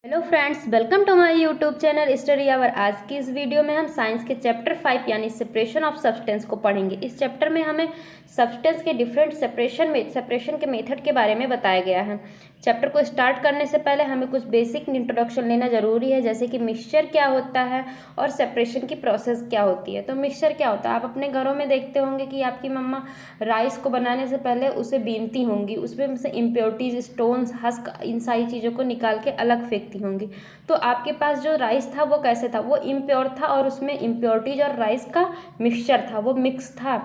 Hello friends, welcome to my YouTube channel study hour. आज की इस वीडियो में हम साइंस के चैप्टर 5 यानी सेपरेशन ऑफ सब्सटेंस को पढ़ेंगे। इस चैप्टर में हमें सब्सटेंस के डिफरेंट सेपरेशन के मेथड के बारे में बताया गया है। चैप्टर को स्टार्ट करने से पहले हमें कुछ बेसिक इंट्रोडक्शन लेना ज़रूरी है, जैसे कि मिक्सचर क्या होता है और सेपरेशन की प्रोसेस क्या होती है। तो मिक्सचर क्या होता है, आप अपने घरों में देखते होंगे कि आपकी मम्मा राइस को बनाने से पहले उसे बीनती होंगी, उसमें से इम्प्योरिटीज, स्टोन्स, हस्क, इन सारी चीज़ों को निकाल के अलग फेंकती होंगी। तो आपके पास जो राइस था वो कैसे था, वो इम्प्योर था और उसमें इम्प्योरिटीज और राइस का मिक्सचर था, वो मिक्स था।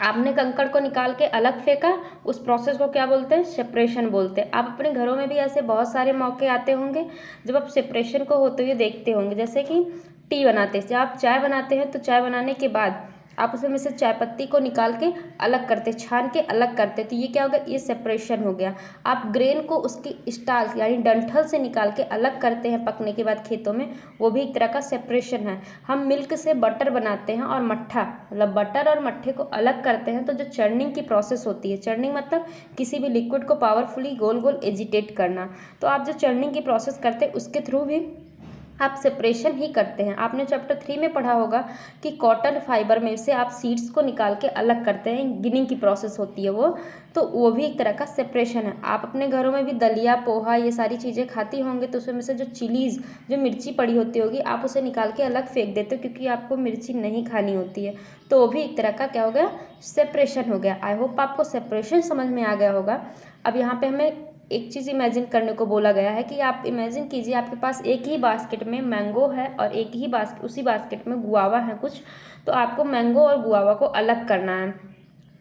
आपने कंकड़ को निकाल के अलग फेंका, उस प्रोसेस को क्या बोलते हैं, सेपरेशन बोलते हैं। आप अपने घरों में भी ऐसे बहुत सारे मौके आते होंगे जब आप सेपरेशन को होते हुए देखते होंगे। जैसे कि टी बनाते हैं, जब आप चाय बनाते हैं तो चाय बनाने के बाद आप उसमें से चाय पत्ती को निकाल के अलग करते, छान के अलग करते, तो ये क्या हो गया, ये सेपरेशन हो गया। आप ग्रेन को उसकी स्टाल यानी डंठल से निकाल के अलग करते हैं पकने के बाद खेतों में, वो भी एक तरह का सेपरेशन है। हम मिल्क से बटर बनाते हैं और मट्ठा, मतलब बटर और मट्ठे को अलग करते हैं, तो जो चर्निंग की प्रोसेस होती है, चर्निंग मतलब किसी भी लिक्विड को पावरफुली गोल गोल एजिटेट करना, तो आप जो चर्निंग की प्रोसेस करते हैं उसके थ्रू भी आप सेपरेशन ही करते हैं। आपने चैप्टर 3 में पढ़ा होगा कि कॉटन फाइबर में से आप सीड्स को निकाल के अलग करते हैं, गिनिंग की प्रोसेस होती है वो, तो वो भी एक तरह का सेपरेशन है। आप अपने घरों में भी दलिया, पोहा, ये सारी चीज़ें खाती होंगे, तो उसमें से जो चिलीज़, जो मिर्ची पड़ी होती होगी, आप उसे निकाल के अलग फेंक देते हो क्योंकि आपको मिर्ची नहीं खानी होती है, तो वो भी एक तरह का क्या हो गया, सेपरेशन हो गया। आई होप आपको सेपरेशन समझ में आ गया होगा। अब यहाँ पे हमें एक चीज़ इमेजिन करने को बोला गया है कि आप इमेजिन कीजिए आपके पास एक ही बास्केट में मैंगो है और एक ही उसी बास्केट में गुआवा है कुछ, तो आपको मैंगो और गुआवा को अलग करना है।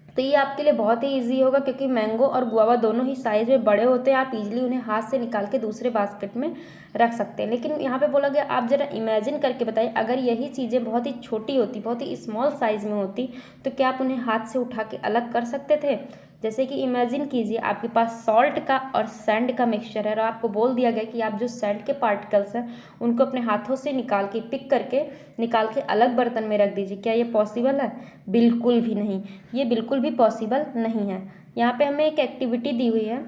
तो ये आपके लिए बहुत ही इजी होगा क्योंकि मैंगो और गुआवा दोनों ही साइज में बड़े होते हैं, आप इजीली उन्हें हाथ से निकाल के दूसरे बास्केट में रख सकते हैं। लेकिन यहाँ पे बोला गया आप ज़रा इमेजिन करके बताइए, अगर यही चीज़ें बहुत ही छोटी होती, बहुत ही स्मॉल साइज़ में होती, तो क्या आप उन्हें हाथ से उठा के अलग कर सकते थे। जैसे कि इमेजिन कीजिए आपके पास सॉल्ट का और सैंड का मिक्सचर है और आपको बोल दिया गया कि आप जो सैंड के पार्टिकल्स हैं उनको अपने हाथों से निकाल के, पिक करके निकाल के अलग बर्तन में रख दीजिए। क्या ये पॉसिबल है? बिल्कुल भी नहीं, ये बिल्कुल भी पॉसिबल नहीं है। यहाँ पे हमें एक एक्टिविटी दी हुई है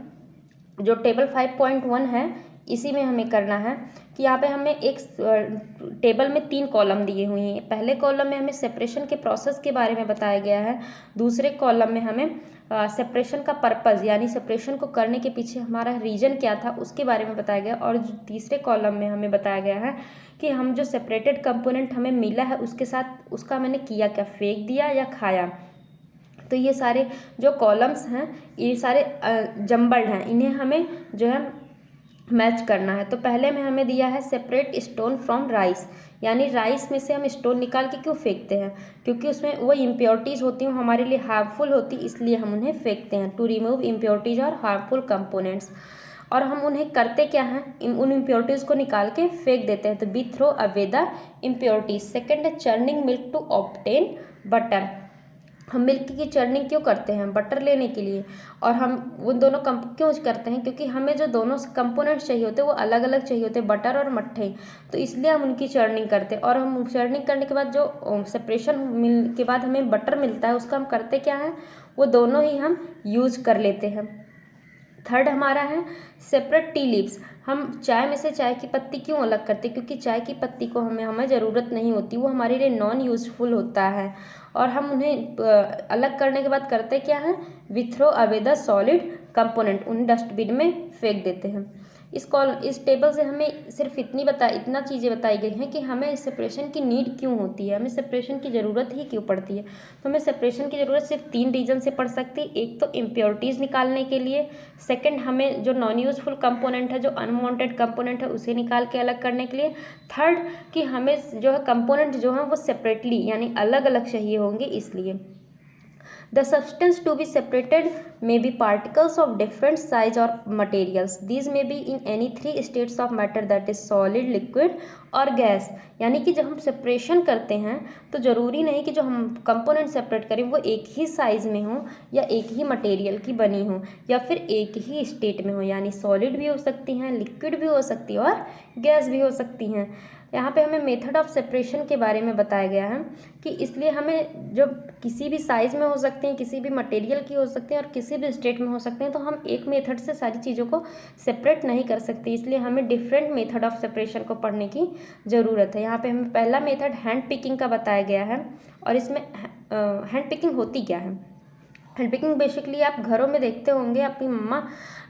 जो टेबल 5.1 है, इसी में हमें करना है कि यहाँ पे हमें एक टेबल में 3 कॉलम दिए हुए हैं। पहले कॉलम में हमें सेपरेशन के प्रोसेस के बारे में बताया गया है, दूसरे कॉलम में हमें सेपरेशन का पर्पज़ यानी सेपरेशन को करने के पीछे हमारा रीज़न क्या था उसके बारे में बताया गया, और जो तीसरे कॉलम में हमें बताया गया है कि हम जो सेपरेटेड कंपोनेंट हमें मिला है उसके साथ उसका मैंने किया क्या, फेंक दिया या खाया। तो ये सारे जो कॉलम्स हैं ये सारे जम्बल्ड हैं, इन्हें हमें जो है मैच करना है। तो पहले में हमें दिया है सेपरेट स्टोन फ्रॉम राइस, यानी राइस में से हम स्टोन निकाल के क्यों फेंकते हैं, क्योंकि उसमें वो इम्प्योरिटीज़ होती हैं, हमारे लिए हार्मफुल होती, इसलिए हम उन्हें फेंकते हैं, टू रिमूव इम्प्योरिटीज़ और हार्मफुल कंपोनेंट्स। और हम उन्हें करते क्या हैं, उन इम्प्योरिटीज़ को निकाल के फेंक देते हैं, तो we throw away the impurities. Second है churning milk to obtain butter. हम मिल्क की चर्निंग क्यों करते हैं, बटर लेने के लिए। और हम उन दोनों क्यों करते हैं, क्योंकि हमें जो दोनों कंपोनेंट्स चाहिए होते हैं वो अलग अलग चाहिए होते हैं, बटर और मट्ठे, तो इसलिए हम उनकी चर्निंग करते हैं। और हम चर्निंग करने के बाद जो सेपरेशन के बाद हमें बटर मिलता है उसका हम करते क्या है, वो दोनों ही हम यूज कर लेते हैं। थर्ड हमारा है सेपरेट टी लीव्स। हम चाय में से चाय की पत्ती क्यों अलग करते हैं, क्योंकि चाय की पत्ती को हमें ज़रूरत नहीं होती, वो हमारे लिए नॉन यूजफुल होता है। और हम उन्हें अलग करने के बाद करते क्या है, we throw away the solid component, उन्हें डस्टबिन में फेंक देते हैं। इस टेबल से हमें सिर्फ इतना चीज़ें बताई गई हैं कि हमें सेपरेशन की नीड क्यों होती है, हमें सेपरेशन की ज़रूरत ही क्यों पड़ती है। तो हमें सेपरेशन की ज़रूरत सिर्फ 3 रीज़न से पड़ सकती है। एक तो इम्प्योरिटीज़ निकालने के लिए, सेकंड हमें जो नॉन यूजफुल कंपोनेंट है, जो अनवांटेड कंपोनेंट है, उसे निकाल के अलग करने के लिए, थर्ड कि हमें जो है कंपोनेंट जो है वो सेपरेटली यानी अलग अलग चाहिए होंगे इसलिए। The substance to be separated may be particles of different size or materials. These may be in any 3 states of matter, that is solid, liquid और गैस। यानी कि जब हम सेपरेशन करते हैं तो ज़रूरी नहीं कि जो हम कंपोनेंट सेपरेट करें वो एक ही साइज़ में हो या एक ही मटेरियल की बनी हो या फिर एक ही स्टेट में हो, यानी सॉलिड भी हो सकती हैं, लिक्विड भी हो सकती है और गैस भी हो सकती हैं। यहाँ पे हमें मेथड ऑफ सेपरेशन के बारे में बताया गया है कि इसलिए हमें जब किसी भी साइज़ में हो सकते हैं, किसी भी मटेरियल की हो सकते हैं और किसी भी स्टेट में हो सकते हैं, तो हम एक मेथड से सारी चीज़ों को सेपरेट नहीं कर सकते, इसलिए हमें डिफरेंट मेथड ऑफ सेपरेशन को पढ़ने की ज़रूरत है। यहाँ पे हमें पहला मेथड हैंड पिकिंग का बताया गया है और इसमें हैंड पिकिंग होती क्या है। हैंड पिकिंग बेसिकली आप घरों में देखते होंगे, आपकी मम्मा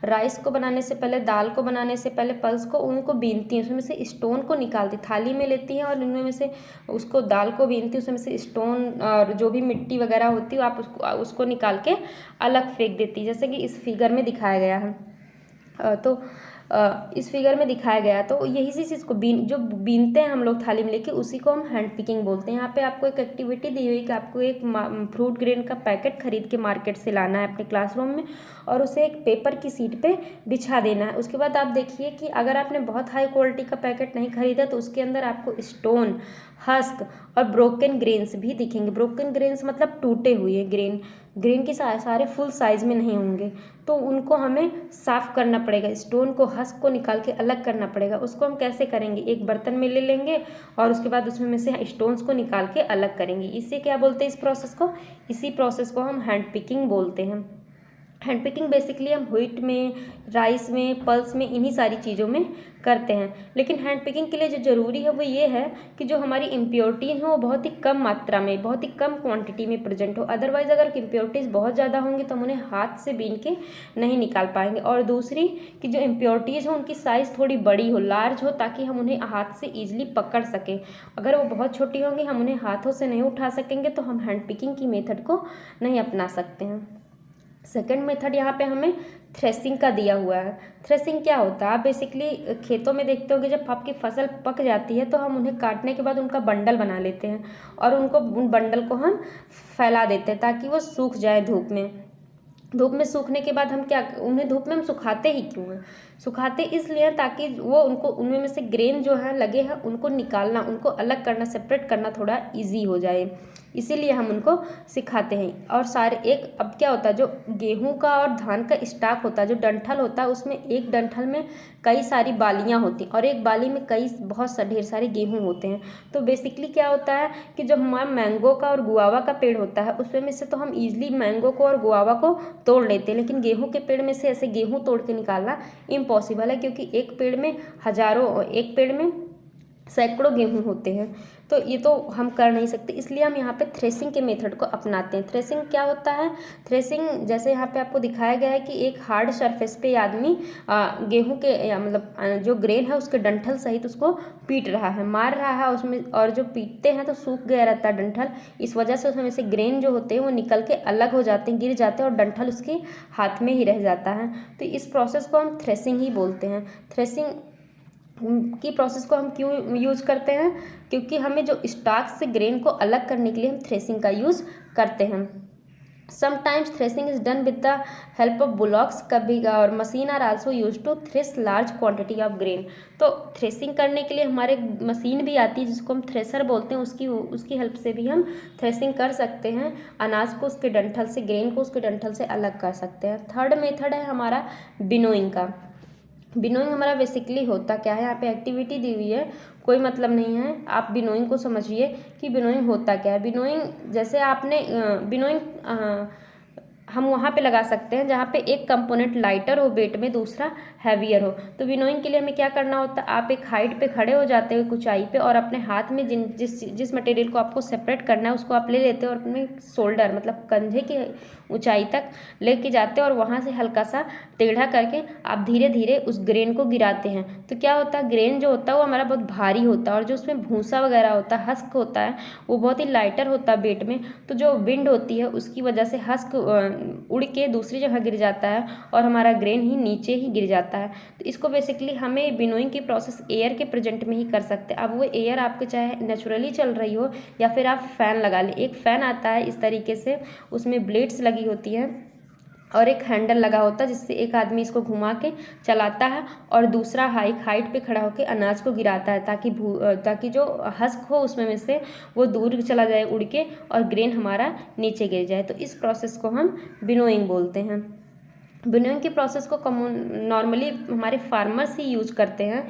राइस को बनाने से पहले, दाल को बनाने से पहले पल्स को उनको बीनती हैं, उसमें से स्टोन को निकालती, थाली में लेती हैं और उनमें से उसको दाल को बीनती, उसमें से स्टोन और जो भी मिट्टी वगैरह होती है आप उसको निकाल के अलग फेंक देती, जैसे कि इस फिगर में दिखाया गया है। तो इस फिगर में दिखाया गया, तो यही सी चीज़ को जो बीनते हैं हम लोग थाली में लेके, उसी को हम हैंड पिकिंग बोलते हैं। यहाँ पे आपको एक एक्टिविटी दी हुई कि आपको एक फ्रूट ग्रेन का पैकेट खरीद के मार्केट से लाना है अपने क्लासरूम में और उसे एक पेपर की सीट पे बिछा देना है। उसके बाद आप देखिए कि अगर आपने बहुत हाई क्वालिटी का पैकेट नहीं खरीदा तो उसके अंदर आपको स्टोन, हस्क और ब्रोकन ग्रेन्स भी दिखेंगे। ब्रोकन ग्रेन्स मतलब टूटे हुए ग्रेन के सारे फुल साइज़ में नहीं होंगे, तो उनको हमें साफ़ करना पड़ेगा, स्टोन को, हस्क को निकाल के अलग करना पड़ेगा। उसको हम कैसे करेंगे, एक बर्तन में ले लेंगे और उसके बाद उसमें से स्टोन्स को निकाल के अलग करेंगे। इससे क्या बोलते हैं इस प्रोसेस को, इसी प्रोसेस को हम हैंड पिकिंग बोलते हैं। हैंड पिकिंग बेसिकली हम व्हीट में, राइस में, पल्स में, इन्हीं सारी चीज़ों में करते हैं। लेकिन हैंड पिकिंग के लिए जो ज़रूरी है वो ये है कि जो हमारी इम्प्योरिटीज़ हो वो बहुत ही कम मात्रा में, बहुत ही कम क्वांटिटी में प्रेजेंट हो। अदरवाइज़ अगर इम्प्योरिटीज़ बहुत ज़्यादा होंगी तो हम उन्हें हाथ से बीन के नहीं निकाल पाएंगे। और दूसरी कि जो इम्प्योरिटीज़ हो उनकी साइज़ थोड़ी बड़ी हो, लार्ज हो, ताकि हम उन्हें हाथ से ईजिली पकड़ सकें। अगर वो बहुत छोटी होंगी, हम उन्हें हाथों से नहीं उठा सकेंगे, तो हम हैंड पिकिंग की मेथड को नहीं अपना सकते हैं। सेकेंड मेथड यहाँ पे हमें थ्रेसिंग का दिया हुआ है। थ्रेसिंग क्या होता है, आप बेसिकली खेतों में देखते होंगे जब आपकी फसल पक जाती है तो हम उन्हें काटने के बाद उनका बंडल बना लेते हैं और उन बंडल को हम फैला देते हैं ताकि वो सूख जाए धूप में। धूप में सूखने के बाद हम उन्हें धूप में हम सुखाते ही क्यों हैं, सुखाते इसलिए ताकि वो उनमें से ग्रेन जो है लगे हैं उनको निकालना, उनको अलग करना, सेपरेट करना थोड़ा इजी हो जाए, इसीलिए हम उनको सिखाते हैं। और अब क्या होता है, जो गेहूं का और धान का स्टाक होता है, जो डंठल होता है, उसमें एक डंठल में कई सारी बालियां होती हैं और एक बाली में ढेर सारे गेहूं होते हैं। तो बेसिकली क्या होता है कि जब हमारा मैंगो का और गुआवा का पेड़ होता है उसमें से तो हम ईजिली मैंगो को और गुआवा को तोड़ लेते हैं, लेकिन गेहूं के पेड़ में से ऐसे गेहूं तोड़ के निकालना इम्पॉसिबल है, क्योंकि एक पेड़ में सैकड़ों गेहूं होते हैं, तो ये तो हम कर नहीं सकते। इसलिए हम यहाँ पे थ्रेसिंग के मेथड को अपनाते हैं। थ्रेसिंग क्या होता है, थ्रेसिंग जैसे यहाँ पे आपको दिखाया गया है कि एक हार्ड सरफेस पे आदमी गेहूं के मतलब जो ग्रेन है उसके डंठल सहित उसको पीट रहा है, मार रहा है उसमें, और जो पीटते हैं तो सूख गया रहता है डंठल, इस वजह से उसमें से ग्रेन जो होते हैं वो निकल के अलग हो जाते हैं, गिर जाते हैं और डंठल उसके हाथ में ही रह जाता है। तो इस प्रोसेस को हम थ्रेसिंग ही बोलते हैं। थ्रेसिंग की प्रोसेस को हम क्यों यूज़ करते हैं, क्योंकि हमें जो स्टार्च से ग्रेन को अलग करने के लिए हम थ्रेसिंग का यूज़ करते हैं। Sometimes threshing is done with the help of bullocks, कभी और machine are also use to thresh large quantity of grain. तो थ्रेसिंग करने के लिए हमारे मशीन भी आती है जिसको हम थ्रेसर बोलते हैं, उसकी हेल्प से भी हम थ्रेसिंग कर सकते हैं, अनाज को उसके डंठल से, ग्रेन को उसके डंठल से अलग कर सकते हैं। थर्ड मेथड है हमारा बिनोइंग का। बिनोइंग हमारा बेसिकली होता क्या है, यहाँ पे एक्टिविटी दी हुई है, कोई मतलब नहीं है, आप बिनोइंग को समझिए कि बिनोइंग होता क्या है। बिनोइंग जैसे आपने बिनोइंग हम वहाँ पे लगा सकते हैं जहाँ पे एक कंपोनेंट लाइटर हो वेट में, दूसरा हैवियर हो। तो विनोइंग के लिए हमें क्या करना होता है, आप एक हाइट पे खड़े हो जाते हो, ऊंचाई पे, और अपने हाथ में जिस मटेरियल को आपको सेपरेट करना है उसको आप ले लेते हो और अपने शोल्डर मतलब कंधे की ऊंचाई तक लेके जाते हो और वहाँ से हल्का सा टेढ़ा करके आप धीरे धीरे उस ग्रेन को गिराते हैं। तो क्या होता है, ग्रेन जो होता है वो हमारा बहुत भारी होता है और जो उसमें भूसा वगैरह होता है, हस्क होता है, वो बहुत ही लाइटर होता है वेट में। तो जो विंड होती है उसकी वजह से हस्क उड़ के दूसरी जगह गिर जाता है और हमारा ग्रेन ही नीचे ही गिर जाता है। तो इसको बेसिकली हमें बिनोइंग की प्रोसेस एयर के प्रेजेंट में ही कर सकते हैं। अब वो एयर आपके चाहे नेचुरली चल रही हो या फिर आप फ़ैन लगा लें। एक फ़ैन आता है इस तरीके से, उसमें ब्लेड्स लगी होती हैं और एक हैंडल लगा होता है जिससे एक आदमी इसको घुमा के चलाता है और दूसरा हाइट पे खड़ा होकर अनाज को गिराता है ताकि जो हस्क हो उसमें में से वो दूर चला जाए उड़ के और ग्रेन हमारा नीचे गिर जाए। तो इस प्रोसेस को हम बिनोइंग बोलते हैं। विनोइंग की प्रोसेस को नॉर्मली हमारे फार्मर्स ही यूज करते हैं,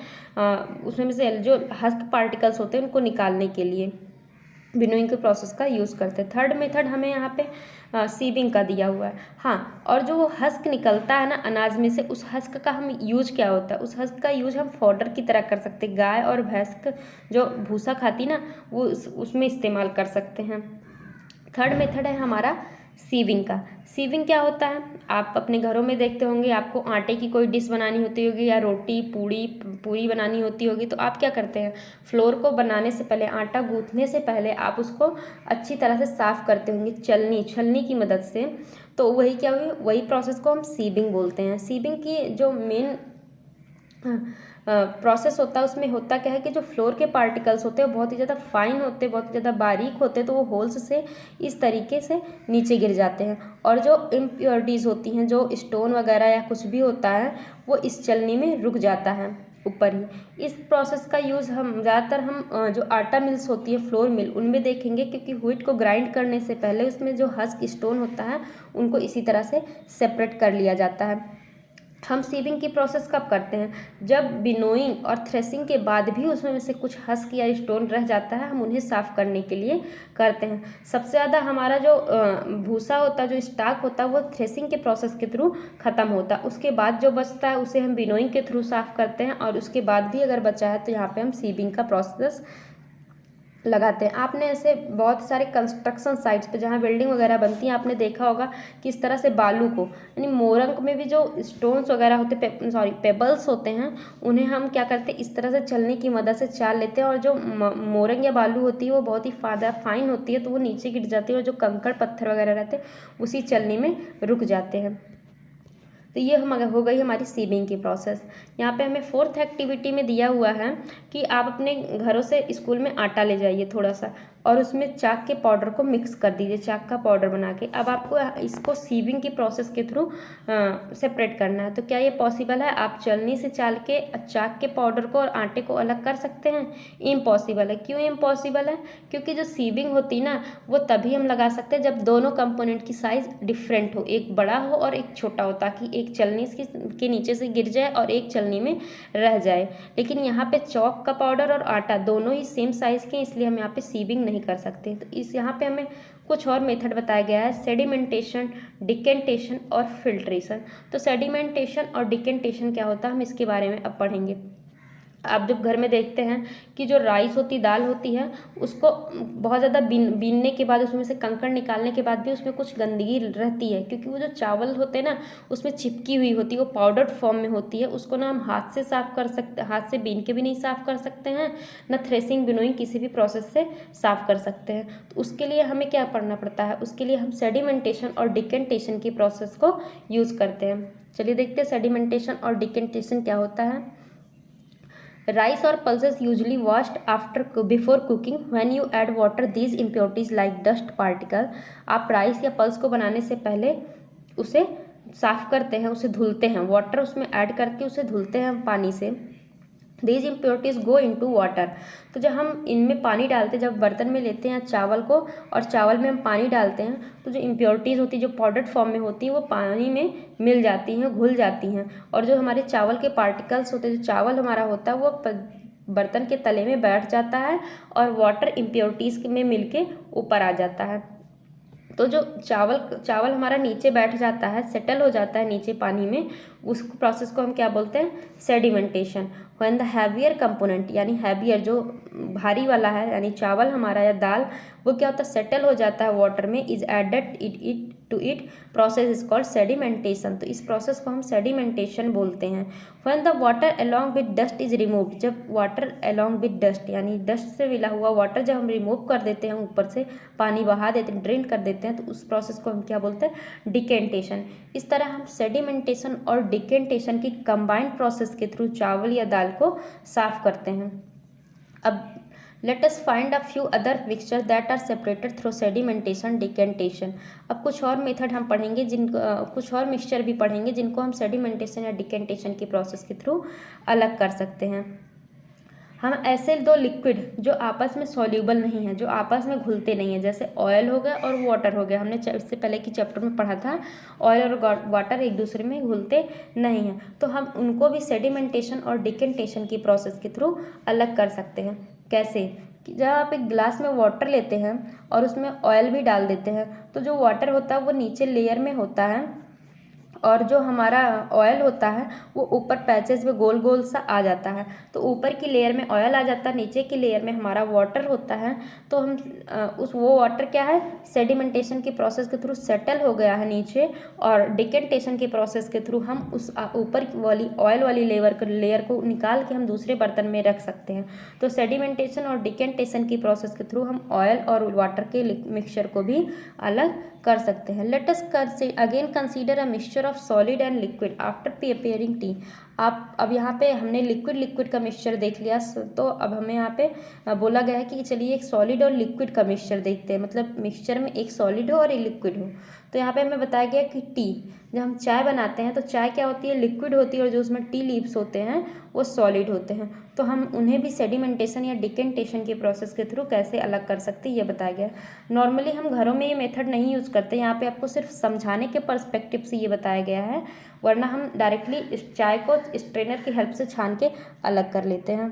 उसमें से जो हस्क पार्टिकल्स होते हैं उनको निकालने के लिए विनोइंग के प्रोसेस का यूज़ करते हैं। थर्ड मेथड हमें यहाँ पे सीविंग का दिया हुआ है। हाँ, और जो वो हस्क निकलता है ना अनाज में से, उस हस्क का हम यूज क्या होता है, उस हस्क का यूज हम फॉडर की तरह कर सकते हैं। गाय और भैंस जो भूसा खाती ना, वो उसमें इस्तेमाल कर सकते हैं। थर्ड मेथड है हमारा सीविंग का। सीविंग क्या होता है, आप अपने घरों में देखते होंगे, आपको आटे की कोई डिश बनानी होती होगी या रोटी पूरी बनानी होती होगी, तो आप क्या करते हैं, फ्लोर को बनाने से पहले, आटा गूंथने से पहले आप उसको अच्छी तरह से साफ़ करते होंगे छलनी की मदद से। तो वही क्या हुई, वही प्रोसेस को हम सीविंग बोलते हैं। सीविंग की जो मेन प्रोसेस होता है, उसमें होता क्या है कि जो फ्लोर के पार्टिकल्स होते हैं वो बहुत ही ज़्यादा फाइन होते हैं, बहुत ही ज़्यादा बारीक होते हैं, तो वो होल्स से इस तरीके से नीचे गिर जाते हैं, और जो इम्प्योरिटीज़ होती हैं, जो स्टोन वगैरह या कुछ भी होता है, वो इस चलनी में रुक जाता है ऊपर ही। इस प्रोसेस का यूज़ हम ज़्यादातर हम जो आटा मिल्स होती है, फ्लोर मिल, उनमें देखेंगे, क्योंकि व्हीट को ग्राइंड करने से पहले उसमें जो हस्क स्टोन होता है उनको इसी तरह से सेपरेट कर लिया जाता है। हम सीविंग की प्रोसेस कब करते हैं, जब विनोइंग और थ्रेसिंग के बाद भी उसमें से कुछ हस्क या स्टोन रह जाता है, हम उन्हें साफ़ करने के लिए करते हैं। सबसे ज़्यादा हमारा जो भूसा होता है, जो स्टाक होता है, वो थ्रेसिंग के प्रोसेस के थ्रू ख़त्म होता है। उसके बाद जो बचता है उसे हम विनोइंग के थ्रू साफ़ करते हैं, और उसके बाद भी अगर बचा है तो यहाँ पर हम सीविंग का प्रोसेस लगाते हैं। आपने ऐसे बहुत सारे कंस्ट्रक्शन साइट्स पे जहाँ बिल्डिंग वगैरह बनती हैं, आपने देखा होगा कि इस तरह से बालू को, यानी मोरंग में भी जो स्टोन्स वगैरह होते पेबल्स होते हैं, उन्हें हम क्या करते हैं, इस तरह से छलनी की मदद से चाल लेते हैं, और जो मोरंग या बालू होती है वो बहुत ही फाइन होती है, तो वो नीचे गिर जाती है, और जो कंकड़ पत्थर वगैरह रहते हैं उसी छलनी में रुक जाते हैं। तो ये हो गई हमारी सीविंग की प्रोसेस। यहाँ पे हमें फोर्थ एक्टिविटी में दिया हुआ है कि आप अपने घरों से स्कूल में आटा ले जाइए थोड़ा सा, और उसमें चाक के पाउडर को मिक्स कर दीजिए, चाक का पाउडर बना के। अब आपको इसको सीविंग की प्रोसेस के थ्रू सेपरेट करना है। तो क्या ये पॉसिबल है, आप चलनी से चाल के चाक के पाउडर को और आटे को अलग कर सकते हैं? इम्पॉसिबल है। क्यों इम्पॉसिबल है? क्योंकि जो सीविंग होती ना, वो तभी हम लगा सकते हैं जब दोनों कंपोनेंट की साइज़ डिफरेंट हो, एक बड़ा हो और एक छोटा हो, ताकि एक चलनी के नीचे से गिर जाए और एक चलनी में रह जाए। लेकिन यहाँ पे चॉक का पाउडर और आटा दोनों ही सेम साइज़ के, इसलिए हम यहाँ पे सीविंग नहीं कर सकते। तो इस यहाँ पे हमें कुछ और मेथड बताया गया है, सेडिमेंटेशन, डिकेंटेशन और फिल्ट्रेशन। तो सेडिमेंटेशन और डिकेंटेशन क्या होता है, हम इसके बारे में अब पढ़ेंगे। आप जब घर में देखते हैं कि जो राइस होती, दाल होती है, उसको बहुत ज़्यादा बीनने के बाद, उसमें से कंकड़ निकालने के बाद भी उसमें कुछ गंदगी रहती है, क्योंकि वो जो चावल होते हैं ना, उसमें चिपकी हुई होती है, वो पाउडर्ड फॉर्म में होती है। उसको ना हम हाथ से साफ़ कर सकते, हाथ से बीन के भी नहीं साफ़ कर सकते हैं, ना थ्रेसिंग विनोइंग किसी भी प्रोसेस से साफ़ कर सकते हैं। तो उसके लिए हमें क्या करना पड़ता है, उसके लिए हम सेडिमेंटेशन और डिकेंटेशन की प्रोसेस को यूज़ करते हैं। चलिए देखते हैं सेडिमेंटेशन और डिकेंटेशन क्या होता है। Rice or pulses usually washed before cooking. When you add water, these impurities like dust particle, आप राइस या पल्स को बनाने से पहले उसे साफ़ करते हैं, उसे धुलते हैं, वाटर उसमें ऐड करके उसे धुलते हैं पानी से। These impurities go into water. तो जब हम इनमें पानी डालते हैं, जब बर्तन में लेते हैं चावल को और चावल में हम पानी डालते हैं, तो जो इम्प्योरिटीज़ होती है, जो पाउडर्ड फॉर्म में होती है, वो पानी में मिल जाती हैं, घुल जाती हैं, और जो हमारे चावल के पार्टिकल्स होते हैं, जो चावल हमारा होता है, वो बर्तन के तले में बैठ जाता है और वाटर इम्प्योरिटीज़ में मिलके ऊपर आ जाता है। तो जो चावल हमारा नीचे बैठ जाता है, सेटल हो जाता है नीचे पानी में, उस प्रोसेस को हम क्या बोलते हैं, sedimentation. When the heavier component, यानी हैवियर जो भारी वाला है, यानी चावल हमारा या दाल, वो क्या होता है, सेटल हो जाता है वाटर में, is added it process is called sedimentation. तो इस प्रोसेस को हम सेडिमेंटेशन बोलते हैं। When the water along with dust is removed, जब वाटर अलॉन्ग विद डस्ट, यानी डस्ट से मिला हुआ वाटर जब हम रिमूव कर देते हैं, ऊपर से पानी बहा देते हैं, ड्रेन कर देते हैं, तो उस प्रोसेस को हम क्या बोलते हैं, डिकेंटेशन। इस तरह हम सेडिमेंटेशन और डिकेंटेशन की कंबाइंड प्रोसेस के थ्रू चावल या दाल को साफ करते हैं। अब let us find a few other mixture that are separated through sedimentation, decantation. अब कुछ और मेथड हम पढ़ेंगे, कुछ और मिक्सचर भी पढ़ेंगे जिनको हम सेडिमेंटेशन या डिकेंटेशन की प्रोसेस के थ्रू अलग कर सकते हैं। हम ऐसे दो लिक्विड जो आपस में सॉल्यूबल नहीं है, जो आपस में घुलते नहीं हैं, जैसे ऑयल हो गया और वाटर हो गया, हमने इससे पहले की चैप्टर में पढ़ा था ऑयल और वाटर एक दूसरे में घुलते नहीं हैं, तो हम उनको भी सेडिमेंटेशन और डिकेंटेशन की प्रोसेस के थ्रू अलग कर सकते हैं। कैसे? कि जब आप एक गिलास में वाटर लेते हैं और उसमें ऑयल भी डाल देते हैं, तो जो वाटर होता है वो नीचे लेयर में होता है और जो हमारा ऑयल होता है वो ऊपर पैचेस में गोल गोल सा आ जाता है। तो ऊपर की लेयर में ऑयल आ जाता है, नीचे की लेयर में हमारा वाटर होता है। तो हम उस वो वाटर क्या है, सेडिमेंटेशन की प्रोसेस के थ्रू सेटल हो गया है नीचे, और डिकेंटेशन की प्रोसेस के थ्रू हम उस ऊपर वाली ऑयल वाली लेयर को निकाल के हम दूसरे बर्तन में रख सकते हैं। तो सेडिमेंटेशन और डिकेंटेशन की प्रोसेस के थ्रू हम ऑयल और वाटर के मिक्सचर को भी अलग कर सकते हैं। Let us again consider a mixture of solid and liquid after preparing T. आप अब यहाँ पे हमने लिक्विड का मिक्सचर देख लिया, तो अब हमें यहाँ पे बोला गया है कि चलिए एक सॉलिड और लिक्विड का मिक्सचर देखते हैं, मतलब मिक्सचर में एक सॉलिड हो और एक लिक्विड हो। तो यहाँ पे हमें बताया गया कि टी, जब हम चाय बनाते हैं तो चाय क्या होती है, लिक्विड होती है, और जो उसमें टी लीव्स होते हैं वो सॉलिड होते हैं। तो हम उन्हें भी सेडिमेंटेशन या डिकेंटेशन की प्रोसेस के थ्रू कैसे अलग कर सकते हैं ये बताया गया। नॉर्मली हम घरों में ये मेथड नहीं यूज़ करते, यहाँ पे आपको सिर्फ समझाने के पर्सपेक्टिव से ये बताया गया है, वरना हम डायरेक्टली इस चाय को स्ट्रेनर की हेल्प से छान के अलग कर लेते हैं।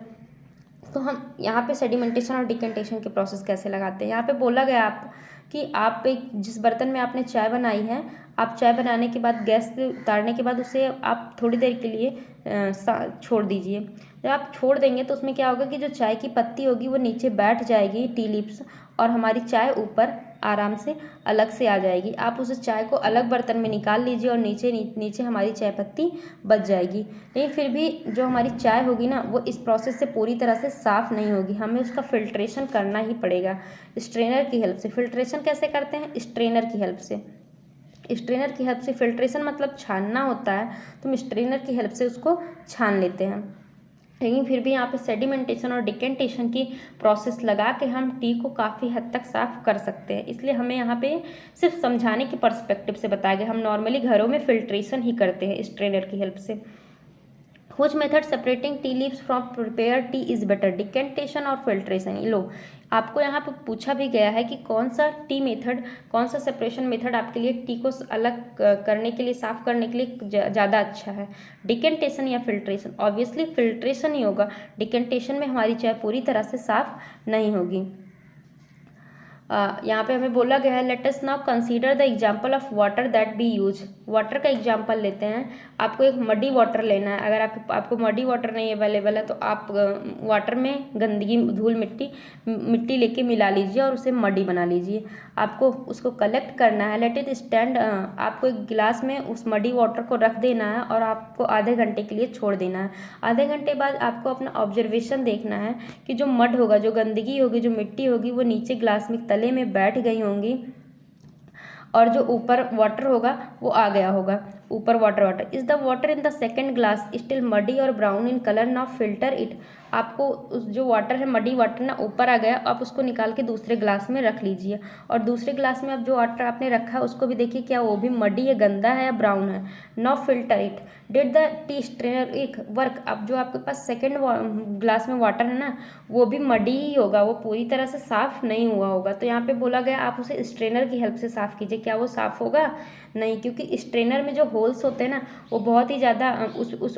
तो हम यहाँ पे सेडिमेंटेशन और डिकेंटेशन के प्रोसेस कैसे लगाते हैं। यहाँ पे बोला गया आप कि आप एक जिस बर्तन में आपने चाय बनाई है, आप चाय बनाने के बाद गैस से उतारने के बाद उसे आप थोड़ी देर के लिए छोड़ दीजिए। जब आप छोड़ देंगे तो उसमें क्या होगा कि जो चाय की पत्ती होगी वो नीचे बैठ जाएगी, टी लीव्स, और हमारी चाय ऊपर आराम से अलग से आ जाएगी। आप उस चाय को अलग बर्तन में निकाल लीजिए और नीचे हमारी चाय पत्ती बच जाएगी। लेकिन फिर भी जो हमारी चाय होगी ना, वो इस प्रोसेस से पूरी तरह से साफ़ नहीं होगी, हमें उसका फिल्ट्रेशन करना ही पड़ेगा स्ट्रेनर की हेल्प से। फिल्ट्रेशन कैसे करते हैं? स्ट्रेनर की हेल्प से। स्ट्रेनर की हेल्प से फिल्ट्रेशन मतलब छानना होता है, तो हम स्ट्रेनर की हेल्प से उसको छान लेते हैं। लेकिन फिर भी यहाँ पे सेडिमेंटेशन और डिकेंटेशन की प्रोसेस लगा के हम टी को काफ़ी हद तक साफ़ कर सकते हैं। इसलिए हमें यहाँ पे सिर्फ समझाने के पर्सपेक्टिव से बताया गया। हम नॉर्मली घरों में फिल्ट्रेशन ही करते हैं स्ट्रेनर की हेल्प से। Which method separating tea leaves from prepared tea is better, decantation और filtration? लो, आपको यहाँ पर पूछा भी गया है कि कौन सा टी मेथड, कौन सा सेपरेशन मेथड आपके लिए टी को अलग करने के लिए, साफ़ करने के लिए ज़्यादा अच्छा है, डिकेंटेशन या फिल्ट्रेशन? ऑब्वियसली फिल्ट्रेशन ही होगा, डिकेंटेशन में हमारी चाय पूरी तरह से साफ़ नहीं होगी। यहाँ पे हमें बोला गया है let us now consider the example of water that B use. Water का एग्जाम्पल लेते हैं। आपको एक मडी वाटर लेना है। अगर आपको मडी वाटर नहीं अवेलेबल है तो आप वाटर में गंदगी, धूल, मिट्टी लेके मिला लीजिए और उसे मडी बना लीजिए। आपको उसको कलेक्ट करना है, लेट इट स्टैंड। आपको एक गिलास में उस मडी वाटर को रख देना है और आपको आधे घंटे के लिए छोड़ देना है। आधे घंटे बाद आपको अपना ऑब्जर्वेशन देखना है कि जो मड होगा, जो गंदगी होगी, जो मिट्टी होगी, वो नीचे गिलास में तले में बैठ गई होंगी और जो ऊपर वाटर होगा वो आ गया होगा। ऊपर water is the water in the second glass still muddy और brown in colour, now filter it. आपको उस जो वाटर है, मडी वाटर ना ऊपर आ गया, आप उसको निकाल के दूसरे ग्लास में रख लीजिए और दूसरे ग्लास में अब जो वाटर आपने रखा है उसको भी देखिए क्या वो भी मडी है, गंदा है या ब्राउन है। Now filter it, did the T strainer एक वर्क। अब जो आपके पास सेकेंड ग्लास में वाटर है ना, वो भी मडी ही होगा, वो पूरी तरह से साफ़ नहीं हुआ होगा। तो यहाँ पे बोला गया आप उसे स्ट्रेनर की हेल्प से साफ़ कीजिए। क्या वो साफ़ होगा? नहीं, क्योंकि स्ट्रेनर में जो होल्स होते हैं ना वो बहुत ही ज़्यादा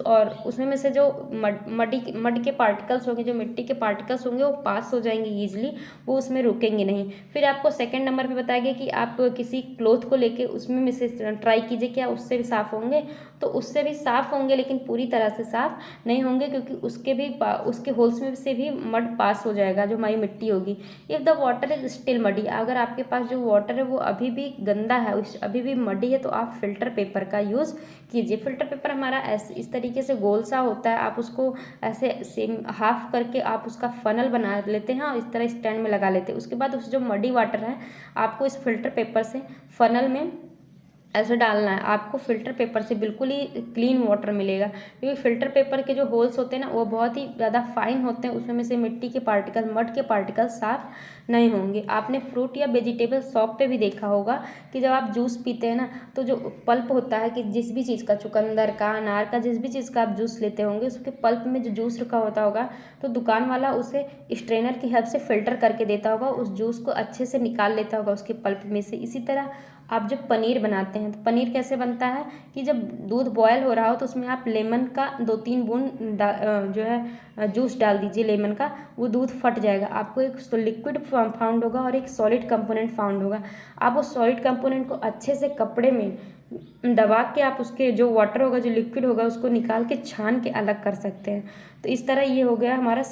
और उसमें में से जो मड के पार्टिकल्स होंगे, जो मिट्टी के पार्टिकल्स होंगे वो पास हो जाएंगे ईजिली, वो उसमें रुकेंगे नहीं। फिर आपको सेकंड नंबर पे बताया गया कि आप किसी क्लॉथ को लेके उसमें में से ट्राई कीजिए क्या उससे भी साफ़ होंगे। तो उससे भी साफ़ होंगे लेकिन पूरी तरह से साफ़ नहीं होंगे, क्योंकि उसके होल्स में से भी मड पास हो जाएगा जो हमारी मिट्टी होगी। If the water is still muddy, अगर आपके पास जो वाटर है वो अभी भी गंदा है, अभी भी मडी है, तो आप फिल्टर पेपर का यूज़ कीजिए। फिल्टर पेपर हमारा इस तरीके से गोल सा होता है, आप उसको ऐसे सेम हाफ करके आप उसका फनल बना लेते हैं और इस तरह स्टैंड में लगा लेते हैं। उसके बाद उस जो मडी वाटर है आपको इस फिल्टर पेपर से फनल में ऐसे डालना है आपको। फ़िल्टर पेपर से बिल्कुल ही क्लीन वाटर मिलेगा, क्योंकि फ़िल्टर पेपर के जो होल्स होते हैं ना वो बहुत ही ज़्यादा फाइन होते हैं, उसमें में से मिट्टी के पार्टिकल, मड के पार्टिकल साफ़ नहीं होंगे। आपने फ्रूट या वेजिटेबल शॉप पे भी देखा होगा कि जब आप जूस पीते हैं ना तो जो पल्प होता है कि जिस भी चीज़ का, चुकंदर का, अनार का, जिस भी चीज़ का आप जूस लेते होंगे उसके पल्प में जो जूस रखा होता होगा तो दुकान वाला उसे स्ट्रेनर की हेल्प से फ़िल्टर करके देता होगा, उस जूस को अच्छे से निकाल लेता होगा उसके पल्प में से। इसी तरह आप जब पनीर बनाते हैं तो पनीर कैसे बनता है कि जब दूध बॉयल हो रहा हो तो उसमें आप लेमन का 2-3 बूंद जो है जूस डाल दीजिए लेमन का, वो दूध फट जाएगा। आपको एक लिक्विड फाउंड होगा और एक सॉलिड कंपोनेंट फाउंड होगा। आप उस सॉलिड कंपोनेंट को अच्छे से कपड़े में दबा के आप उसके जो वाटर होगा, जो लिक्विड होगा, उसको निकाल के छान के अलग कर सकते हैं। तो इस तरह ये हो गया हमारा